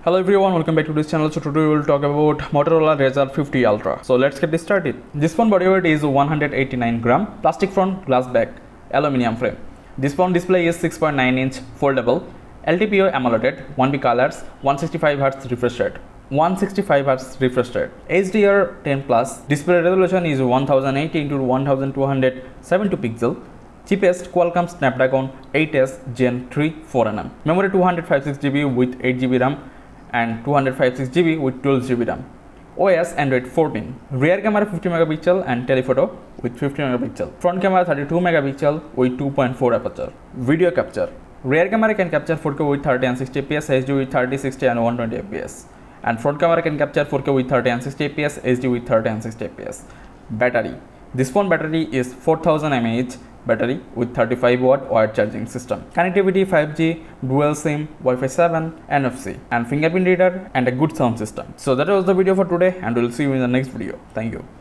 Hello everyone, welcome back to this channel. So today we will talk about Motorola Razr 50 Ultra. So let's get this started. This phone body weight is 189 gram, plastic front, glass back, aluminium frame. This phone display is 6.9 inch foldable, LTPO AMOLED, 1B colors, 165Hz refresh rate. 165Hz refresh rate. HDR 10 plus. Display resolution is 1080 x 1272 pixel. Cheapest Qualcomm Snapdragon 8s Gen 3 4nm. Memory 256GB with 8GB RAM and 256GB with 12GB RAM. OS Android 14. Rear camera 50 megapixel and telephoto with 50 megapixel. Front camera 32 megapixel with 2.4 aperture. Video capture. Rear camera can capture 4K with 30 and 60 fps, HD with 30, 60 and 120 fps. And front camera can capture 4K with 30 and 60 fps, HD with 30 and 60 fps. Battery. This phone battery is 4000 mAh battery with 35-watt wired charging system. Connectivity 5G, dual SIM, Wi-Fi 7, NFC, and fingerprint reader and a good sound system. So that was the video for today, and we'll see you in the next video. Thank you.